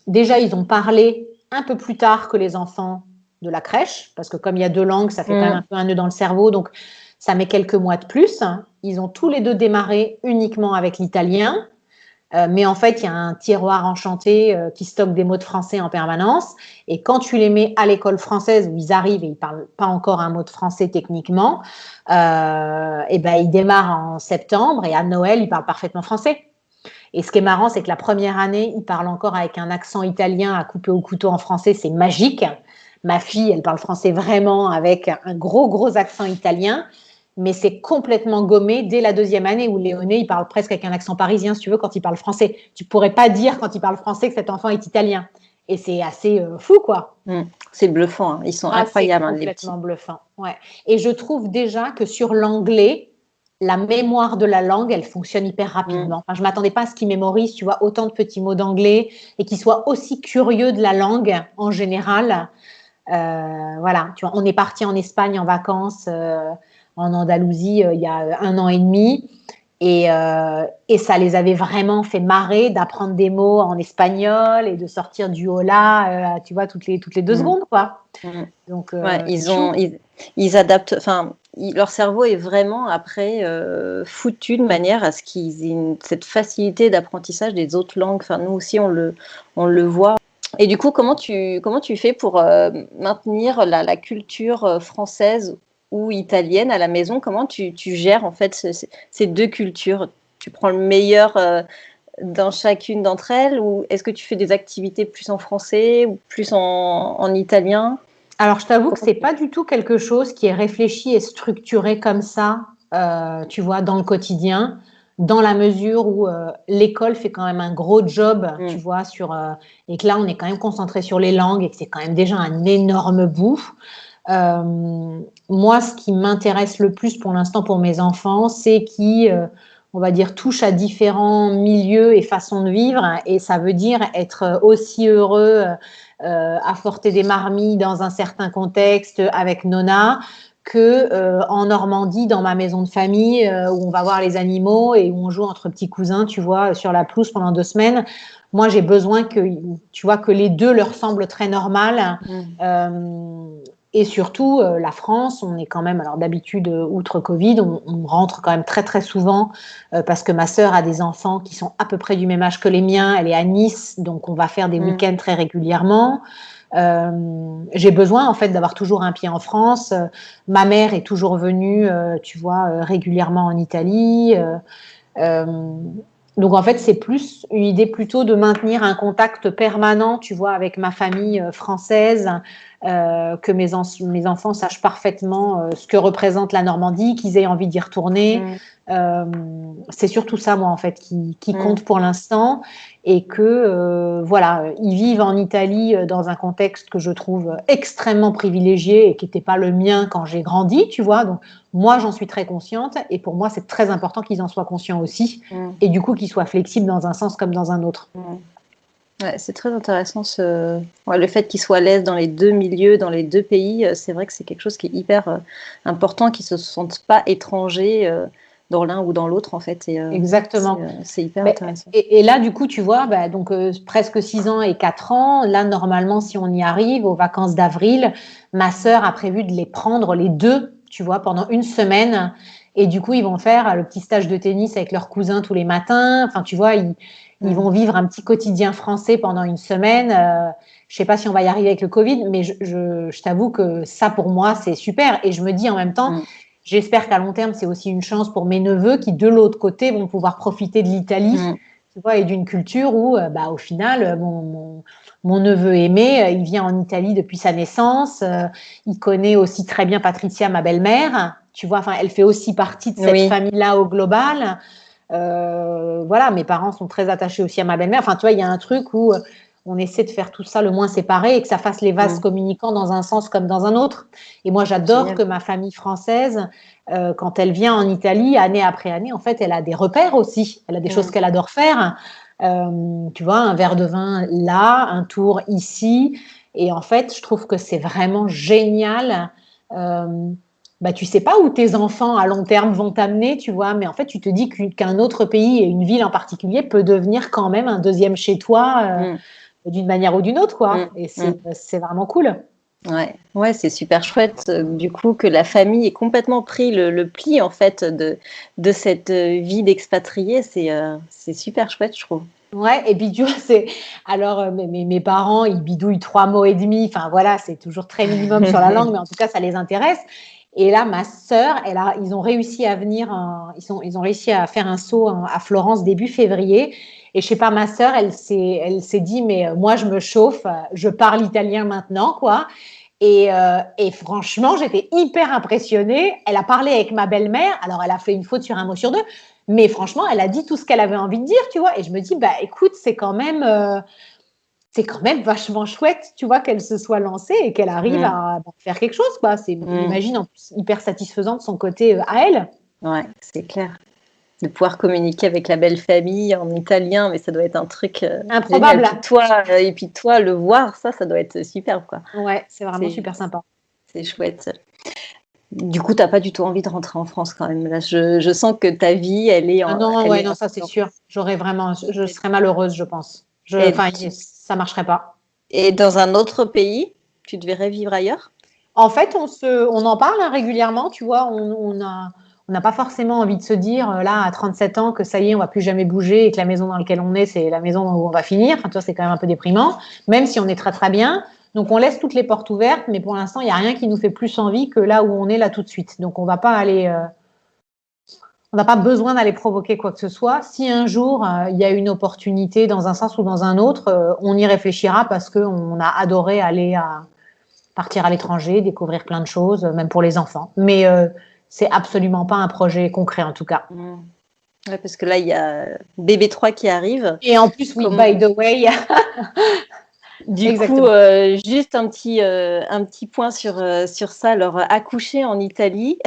Déjà, ils ont parlé un peu plus tard que les enfants de la crèche, parce que comme il y a deux langues, ça fait quand même un Mm. peu un nœud dans le cerveau, donc ça met quelques mois de plus. Ils ont tous les deux démarré uniquement avec l'italien. Mais en fait, il y a un tiroir enchanté qui stocke des mots de français en permanence. Et quand tu les mets à l'école française où ils arrivent et ils parlent pas encore un mot de français techniquement, et ben ils démarrent en septembre et à Noël ils parlent parfaitement français. Et ce qui est marrant, c'est que la première année, ils parlent encore avec un accent italien à couper au couteau en français, c'est magique. Ma fille, elle parle français vraiment avec un gros accent italien mais c'est complètement gommé dès la deuxième année où Léoné, il parle presque avec un accent parisien, si tu veux, quand il parle français. Tu pourrais pas dire quand il parle français que cet enfant est italien. Et c'est assez fou, quoi. Mm. C'est bluffant, hein. Ils sont Ah, c'est incroyables, hein, les petits. complètement bluffant. Ouais. Et je trouve déjà que sur l'anglais, la mémoire de la langue, elle fonctionne hyper Mm. rapidement. Enfin, je m'attendais pas à ce qu'ils mémorisent, tu vois, autant de petits mots d'anglais et qu'ils soient aussi curieux de la langue en général. Voilà, tu vois, on est parti en Espagne en vacances, en Andalousie, il y a un an et demi. Et ça les avait vraiment fait marrer d'apprendre des mots en espagnol et de sortir du hola, tu vois, toutes les deux Mm. secondes, quoi. Mm. Donc, Ouais, c'est chou. ils adaptent, enfin, leur cerveau est vraiment après foutu de manière à ce qu'ils aient cette facilité d'apprentissage des autres langues. Enfin, nous aussi, on le voit. Et du coup, comment tu fais pour maintenir la culture française ou italienne à la maison? Comment tu gères en fait ces deux cultures? Tu prends le meilleur dans chacune d'entre elles ou est-ce que tu fais des activités plus en français ou plus en italien? Alors, je t'avoue que Comment c'est pas du tout quelque chose qui est réfléchi et structuré comme ça, tu vois, dans le quotidien, dans la mesure où l'école fait quand même un gros job, tu Mm. vois, et que là, on est quand même concentré sur les langues et que c'est quand même déjà un énorme bout. Moi, ce qui m'intéresse le plus pour l'instant pour mes enfants, c'est qu'ils, on va dire, touchent à différents milieux et façons de vivre. Et ça veut dire être aussi heureux apporter des marmites dans un certain contexte avec Nona que en Normandie dans ma maison de famille où on va voir les animaux et où on joue entre petits cousins, tu vois, sur la pelouse pendant 2 semaines. Moi, j'ai besoin que, tu vois, que les deux leur semblent très normales. Mm. Et surtout, la France, on est quand même, alors d'habitude, outre Covid, on rentre quand même très très souvent parce que ma sœur a des enfants qui sont à peu près du même âge que les miens. Elle est à Nice, donc on va faire des Mm. week-ends très régulièrement. J'ai besoin en fait d'avoir toujours un pied en France. Ma mère est toujours venue, tu vois, régulièrement en Italie. Euh, donc en fait, c'est plus une idée plutôt de maintenir un contact permanent, tu vois, avec ma famille française, que mes enfants sachent parfaitement ce que représente la Normandie, qu'ils aient envie d'y retourner. Mm. Euh, c'est surtout ça, moi, en fait, qui Mm. compte pour l'instant, et que voilà, ils vivent en Italie dans un contexte que je trouve extrêmement privilégié et qui n'était pas le mien quand j'ai grandi, tu vois. Donc moi, j'en suis très consciente, et pour moi, c'est très important qu'ils en soient conscients aussi Mm. et du coup qu'ils soient flexibles dans un sens comme dans un autre. Mm. Ouais, c'est très intéressant ouais, le fait qu'ils soient à l'aise dans les deux milieux, dans les deux pays. C'est vrai que c'est quelque chose qui est hyper important, qu'ils ne se sentent pas étrangers dans l'un ou dans l'autre en fait. Et Exactement. c'est hyper Mais, intéressant. et là, du coup, tu vois, bah, donc presque 6 ans et 4 ans, là, normalement, si on y arrive, aux vacances d'avril, ma sœur a prévu de les prendre les deux, tu vois, pendant une semaine. Et du coup, ils vont faire le petit stage de tennis avec leurs cousins tous les matins. Enfin, tu vois, ils Mm. vont vivre un petit quotidien français pendant une semaine. Je sais pas si on va y arriver avec le Covid, mais je t'avoue que ça, pour moi, c'est super. Et je me dis en même temps, Mm. j'espère qu'à long terme, c'est aussi une chance pour mes neveux qui, de l'autre côté, vont pouvoir profiter de l'Italie Mm. tu vois, et d'une culture où, au final, mon neveu aimé, il vient en Italie depuis sa naissance. Il connaît aussi très bien Patricia, ma belle-mère. Tu vois, enfin, elle fait aussi partie de cette Oui. famille-là au global. Voilà, mes parents sont très attachés aussi à ma belle-mère. Enfin, tu vois, il y a un truc où on essaie de faire tout ça le moins séparé et que ça fasse les vases communicants dans un sens comme dans un autre. Et moi, j'adore Génial. que ma famille française, quand elle vient en Italie, année après année, en fait, elle a des repères aussi. Elle a des choses qu'elle adore faire. Tu vois, un verre de vin là, un tour ici. Et en fait, je trouve que c'est vraiment génial. Tu sais pas où tes enfants à long terme vont t'amener, tu vois, mais en fait, tu te dis qu'un autre pays et une ville en particulier peut devenir quand même un deuxième chez toi, d'une manière ou d'une autre, quoi. Et c'est vraiment cool. Ouais, c'est super chouette. Du coup, que la famille ait complètement pris le pli en fait de cette vie d'expatrié, c'est super chouette, je trouve. Ouais, et puis tu vois, alors mes parents, ils bidouillent 3 mots et demi. Enfin voilà, c'est toujours très minimum sur la langue, mais en tout cas, ça les intéresse. Et là, ma sœur, ils ont réussi à venir, ils ont réussi à faire un saut à Florence début février. Et je sais pas, ma sœur, elle s'est dit, mais moi, je me chauffe, je parle italien maintenant, quoi. Et franchement, j'étais hyper impressionnée. Elle a parlé avec ma belle-mère. Alors, elle a fait une faute sur un mot sur deux. Mais franchement, elle a dit tout ce qu'elle avait envie de dire, tu vois. Et je me dis, écoute, c'est quand même vachement chouette, tu vois, qu'elle se soit lancée et qu'elle arrive à faire quelque chose, quoi. J'imagine, en plus, hyper satisfaisant de son côté à elle. Ouais, c'est clair. De pouvoir communiquer avec la belle famille en italien, mais ça doit être un truc génial. Improbable. Puis toi, le voir, ça doit être superbe, quoi. Ouais, c'est vraiment super sympa. C'est chouette. Du coup, t'as pas du tout envie de rentrer en France quand même. Là, je sens que ta vie, elle est Non, ça c'est sûr. Je serais malheureuse, je pense. Ça marcherait pas. Et dans un autre pays, tu te verrais vivre ailleurs? En fait, on en parle régulièrement, tu vois. On n'a pas forcément envie de se dire, là, à 37 ans, que ça y est, on va plus jamais bouger et que la maison dans laquelle on est, c'est la maison où on va finir. Enfin, tu vois, c'est quand même un peu déprimant, même si on est très, très bien. Donc, on laisse toutes les portes ouvertes, mais pour l'instant, il n'y a rien qui nous fait plus envie que là où on est, là, tout de suite. Donc, on va pas aller... on n'a pas besoin d'aller provoquer quoi que ce soit. Si un jour, il y a une opportunité dans un sens ou dans un autre, on y réfléchira parce qu'on a adoré partir à l'étranger, découvrir plein de choses, même pour les enfants. Mais c'est absolument pas un projet concret, en tout cas. Ouais, parce que là, il y a bébé 3 qui arrive. Et en plus, oui, by the way. Du coup, juste un petit point sur ça. Alors, accoucher en Italie,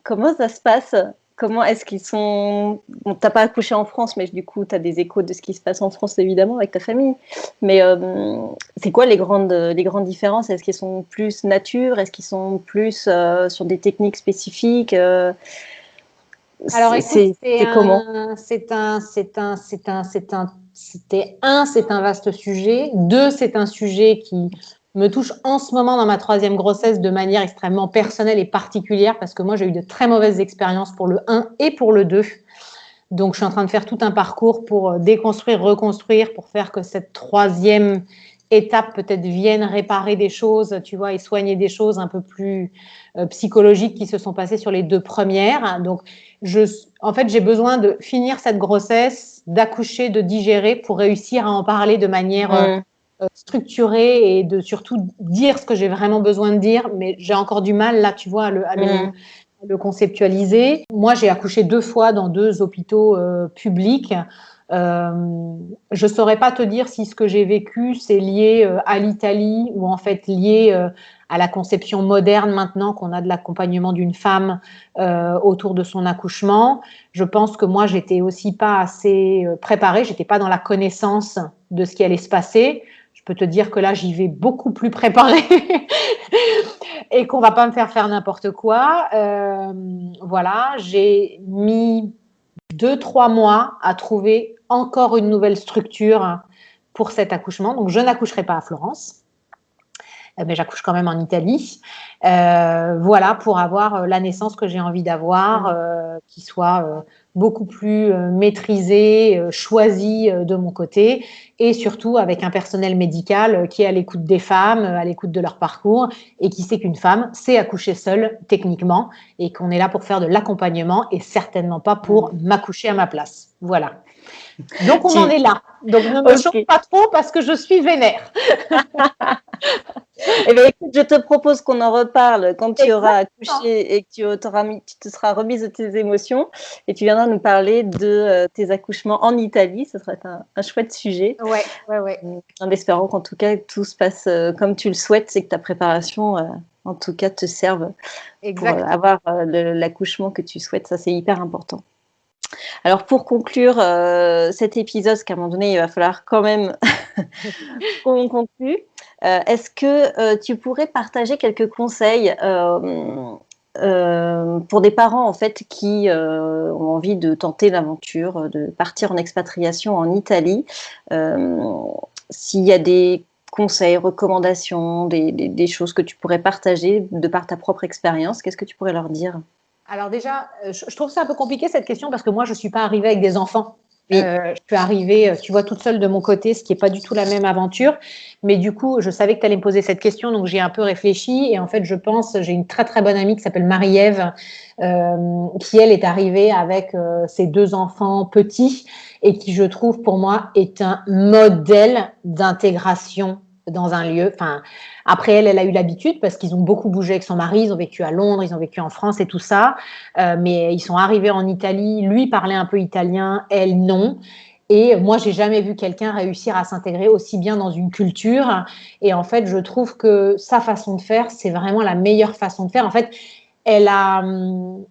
comment ça se passe? Comment est-ce qu'ils sont... Bon, t'as pas accouché en France, mais du coup, tu as des échos de ce qui se passe en France, évidemment, avec ta famille. Mais c'est quoi les grandes différences? Est-ce qu'ils sont plus nature? Est-ce qu'ils sont plus sur des techniques spécifiques? Alors, écoute, c'est comment? c'est un vaste sujet. 2, c'est un sujet qui me touche en ce moment dans ma 3e grossesse de manière extrêmement personnelle et particulière parce que moi, j'ai eu de très mauvaises expériences pour le 1 et pour le 2. Donc, je suis en train de faire tout un parcours pour déconstruire, reconstruire, pour faire que cette 3e étape peut-être vienne réparer des choses, tu vois, et soigner des choses un peu plus psychologiques qui se sont passées sur les 2 premières. Donc, en fait, j'ai besoin de finir cette grossesse, d'accoucher, de digérer pour réussir à en parler de manière structurée et de surtout dire ce que j'ai vraiment besoin de dire. Mais j'ai encore du mal, là, tu vois, à le conceptualiser. Moi, j'ai accouché 2 fois dans 2 hôpitaux publics. Je saurais pas te dire si ce que j'ai vécu, c'est lié à l'Italie ou en fait lié à la conception moderne maintenant qu'on a de l'accompagnement d'une femme autour de son accouchement. Je pense que moi, j'étais aussi pas assez préparée, j'étais pas dans la connaissance de ce qui allait se passer. Je peux te dire que là, j'y vais beaucoup plus préparée et qu'on va pas me faire n'importe quoi. Voilà, j'ai mis 2-3 mois à trouver encore une nouvelle structure pour cet accouchement. Donc, je n'accoucherai pas à Florence, mais j'accouche quand même en Italie. Voilà, pour avoir la naissance que j'ai envie d'avoir, qui soit beaucoup plus maîtrisée, choisie de mon côté, et surtout avec un personnel médical qui est à l'écoute des femmes, à l'écoute de leur parcours, et qui sait qu'une femme sait accoucher seule techniquement, et qu'on est là pour faire de l'accompagnement, et certainement pas pour m'accoucher à ma place. Voilà. Donc, on en est là. Donc, ne me chauffe pas trop parce que je suis vénère. Eh bien, écoute, je te propose qu'on en reparle quand tu auras accouché et que tu te seras remise de tes émotions et tu viendras nous parler de tes accouchements en Italie. Ce sera un chouette sujet. Ouais. En espérant qu'en tout cas, tout se passe comme tu le souhaites, c'est que ta préparation, en tout cas, te serve pour avoir l'accouchement que tu souhaites. Ça, c'est hyper important. Alors, pour conclure cet épisode, parce qu'à un moment donné, il va falloir quand même qu'on conclue. Est-ce que tu pourrais partager quelques conseils pour des parents en fait qui ont envie de tenter l'aventure, de partir en expatriation en Italie, s'il y a des conseils, recommandations, des choses que tu pourrais partager de par ta propre expérience, qu'est-ce que tu pourrais leur dire? Alors déjà, je trouve ça un peu compliqué cette question parce que moi, je ne suis pas arrivée avec des enfants. Oui. Je suis arrivée, tu vois, toute seule de mon côté, ce qui n'est pas du tout la même aventure. Mais du coup, je savais que tu allais me poser cette question, donc j'ai un peu réfléchi. Et en fait, je pense, j'ai une très, très bonne amie qui s'appelle Marie-Ève, qui, elle, est arrivée avec ses 2 enfants petits et qui, je trouve, pour moi, est un modèle d'intégration dans un lieu. Enfin, après, elle a eu l'habitude parce qu'ils ont beaucoup bougé avec son mari. Ils ont vécu à Londres, ils ont vécu en France et tout ça. Mais ils sont arrivés en Italie. Lui parlait un peu italien, elle non. Et moi, j'ai jamais vu quelqu'un réussir à s'intégrer aussi bien dans une culture. Et en fait, je trouve que sa façon de faire, c'est vraiment la meilleure façon de faire. En fait, elle a,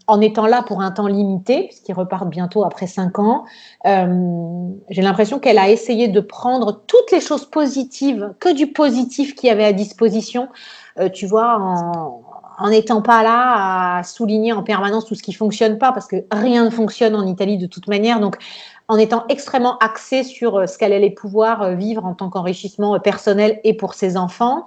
en étant là pour un temps limité, puisqu'ils repartent bientôt après 5 ans, j'ai l'impression qu'elle a essayé de prendre toutes les choses positives, que du positif qu'il y avait à disposition, tu vois, en n'étant pas là à souligner en permanence tout ce qui ne fonctionne pas, parce que rien ne fonctionne en Italie de toute manière. Donc, en étant extrêmement axée sur ce qu'elle allait pouvoir vivre en tant qu'enrichissement personnel et pour ses enfants.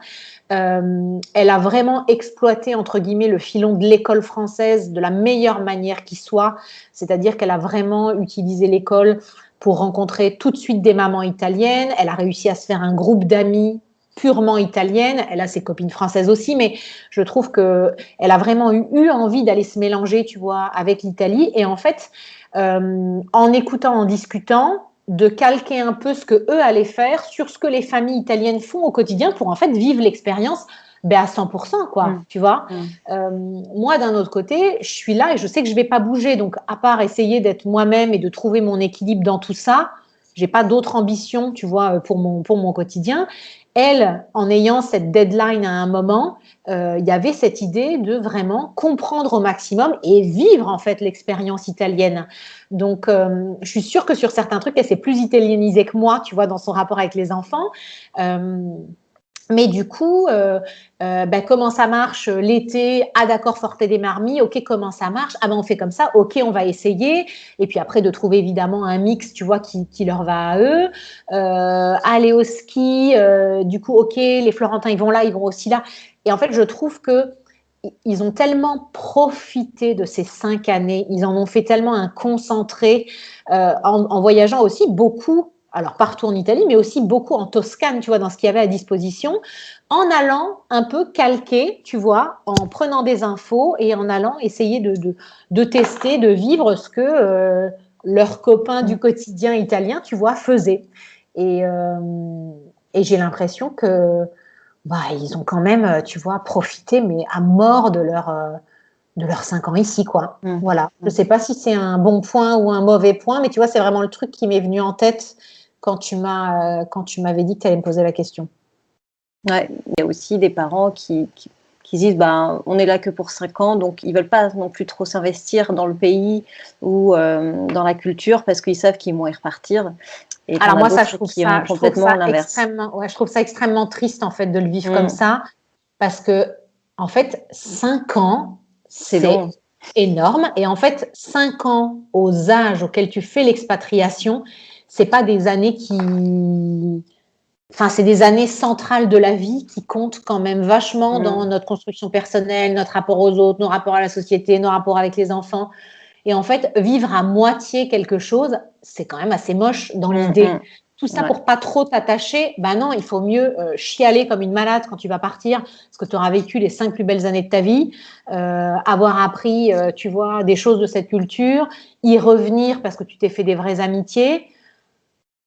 Elle a vraiment exploité, entre guillemets, le filon de l'école française de la meilleure manière qui soit, c'est-à-dire qu'elle a vraiment utilisé l'école pour rencontrer tout de suite des mamans italiennes. Elle a réussi à se faire un groupe d'amis purement italiennes. Elle a ses copines françaises aussi, mais je trouve qu'elle a vraiment eu envie d'aller se mélanger, tu vois, avec l'Italie. Et en fait, en écoutant, en discutant, de calquer un peu ce que eux allaient faire sur ce que les familles italiennes font au quotidien pour en fait vivre l'expérience à 100%, quoi, tu vois. Moi, d'un autre côté, je suis là et je sais que je vais pas bouger. Donc, à part essayer d'être moi-même et de trouver mon équilibre dans tout ça, j'ai pas d'autre ambition, tu vois, pour mon quotidien. Elle, en ayant cette deadline à un moment, il y avait cette idée de vraiment comprendre au maximum et vivre en fait l'expérience italienne. Donc, je suis sûre que sur certains trucs, elle s'est plus italianisée que moi, tu vois, dans son rapport avec les enfants. Mais du coup, comment ça marche l'été? Ah d'accord, Forte des Marmis, ok, comment ça marche? Ah ben on fait comme ça, ok, on va essayer. Et puis après, de trouver évidemment un mix, tu vois, qui leur va à eux. Aller au ski, du coup, ok, les Florentins, ils vont là, ils vont aussi là. Et en fait, je trouve que ils ont tellement profité de ces 5 années, ils en ont fait tellement un concentré en voyageant aussi beaucoup, alors partout en Italie, mais aussi beaucoup en Toscane, tu vois, dans ce qu'il y avait à disposition, en allant un peu calquer, tu vois, en prenant des infos et en allant essayer de tester, de vivre ce que leurs copains du quotidien italien, tu vois, faisaient. Et j'ai l'impression que ils ont quand même, tu vois, profité, mais à mort de leurs 5 ans ici, quoi. Voilà. Je ne sais pas si c'est un bon point ou un mauvais point, mais tu vois, c'est vraiment le truc qui m'est venu en tête quand tu m'avais dit que tu allais me poser la question. Ouais, il y a aussi des parents qui disent on est là que pour 5 ans, donc ils ne veulent pas non plus trop s'investir dans le pays ou dans la culture parce qu'ils savent qu'ils vont y repartir. Et alors moi, ça, je trouve ça extrêmement triste en fait de le vivre comme ça, parce que en fait, 5 ans, c'est énorme. Et en fait, 5 ans aux âges auxquels tu fais l'expatriation, c'est pas des années c'est des années centrales de la vie qui comptent quand même vachement dans notre construction personnelle, notre rapport aux autres, nos rapports à la société, nos rapports avec les enfants. Et en fait, vivre à moitié quelque chose, c'est quand même assez moche dans l'idée. Tout ça pour pas trop t'attacher. Non, il faut mieux chialer comme une malade quand tu vas partir, parce que tu auras vécu les 5 plus belles années de ta vie, avoir appris, tu vois, des choses de cette culture, y revenir parce que tu t'es fait des vraies amitiés.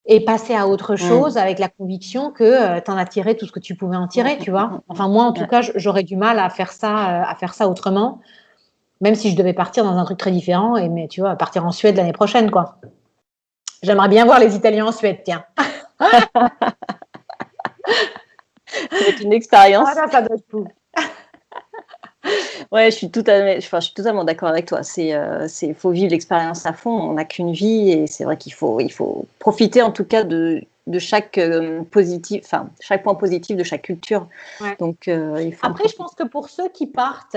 et passer à autre chose avec la conviction que tu en as tiré tout ce que tu pouvais en tirer, tu vois. Enfin, moi, en tout cas, j'aurais du mal à faire ça autrement, même si je devais partir dans un truc très différent, mais tu vois, partir en Suède l'année prochaine, quoi. J'aimerais bien voir les Italiens en Suède, tiens. Ça va être une expérience. Ah, ça doit être fou. Ouais, je suis totalement d'accord avec toi. Faut vivre l'expérience à fond. On n'a qu'une vie et c'est vrai qu'il faut profiter en tout cas de chaque chaque point positif de chaque culture. Ouais. Donc, après, je pense que pour ceux qui partent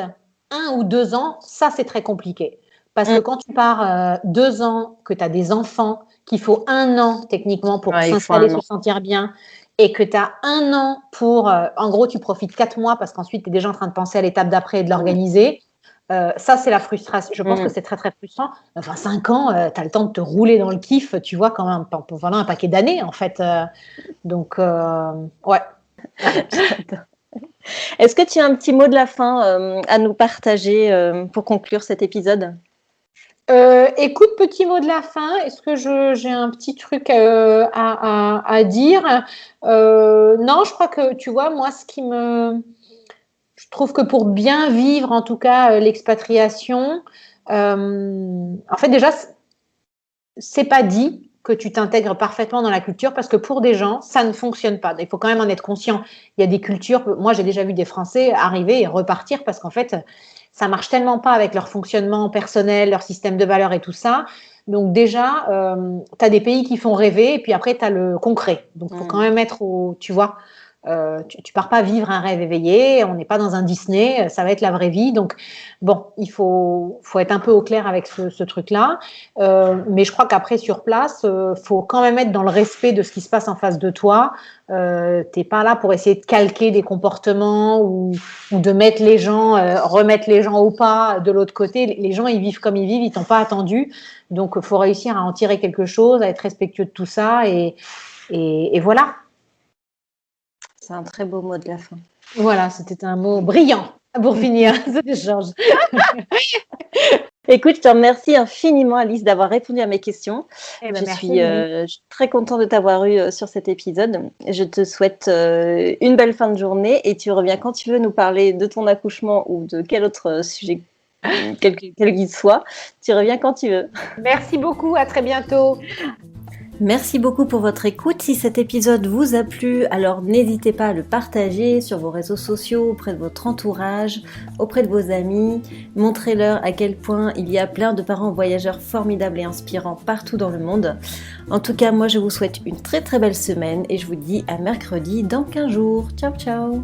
1 ou 2 ans, ça c'est très compliqué. Parce que quand tu pars 2 ans, que tu as des enfants, qu'il faut 1 an techniquement pour s'installer, se sentir bien, et que tu as 1 an pour, en gros, tu profites 4 mois parce qu'ensuite tu es déjà en train de penser à l'étape d'après et de l'organiser. Ça, c'est la frustration. Je pense que c'est très, très frustrant. Enfin, 5 ans, tu as le temps de te rouler dans le kiff, tu vois, quand même, voilà, un paquet d'années, en fait. Donc, ouais. Est-ce que tu as un petit mot de la fin à nous partager pour conclure cet épisode ? Écoute, petit mot de la fin, est-ce que j'ai un petit truc à dire? Non, je crois que, tu vois, moi, je trouve que pour bien vivre, en tout cas, l'expatriation, en fait, déjà, c'est pas dit que tu t'intègres parfaitement dans la culture parce que pour des gens, ça ne fonctionne pas. Il faut quand même en être conscient. Il y a des cultures, moi, j'ai déjà vu des Français arriver et repartir parce qu'en fait, ça marche tellement pas avec leur fonctionnement personnel, leur système de valeurs et tout ça. Donc déjà, tu as des pays qui font rêver et puis après, tu as le concret. Donc, il faut quand même être tu vois, tu pars pas vivre un rêve éveillé, on n'est pas dans un Disney, ça va être la vraie vie. Donc, bon, il faut être un peu au clair avec ce truc-là. Mais je crois qu'après, sur place, faut quand même être dans le respect de ce qui se passe en face de toi. T'es pas là pour essayer de calquer des comportements ou de mettre les gens, remettre les gens au pas de l'autre côté. Les gens, ils vivent comme ils vivent, ils t'ont pas attendu. Donc, il faut réussir à en tirer quelque chose, à être respectueux de tout ça et voilà. C'est un très beau mot de la fin. Voilà, c'était un mot brillant pour finir cet échange. Écoute, je te remercie infiniment, Alice, d'avoir répondu à mes questions. Je suis très contente de t'avoir eu sur cet épisode. Je te souhaite une belle fin de journée et tu reviens quand tu veux nous parler de ton accouchement ou de quel autre sujet, quel qu'il soit. Tu reviens quand tu veux. Merci beaucoup, à très bientôt. Merci beaucoup pour votre écoute. Si cet épisode vous a plu, alors n'hésitez pas à le partager sur vos réseaux sociaux, auprès de votre entourage, auprès de vos amis. Montrez-leur à quel point il y a plein de parents voyageurs formidables et inspirants partout dans le monde. En tout cas, moi je vous souhaite une très très belle semaine et je vous dis à mercredi dans 15 jours. Ciao ciao!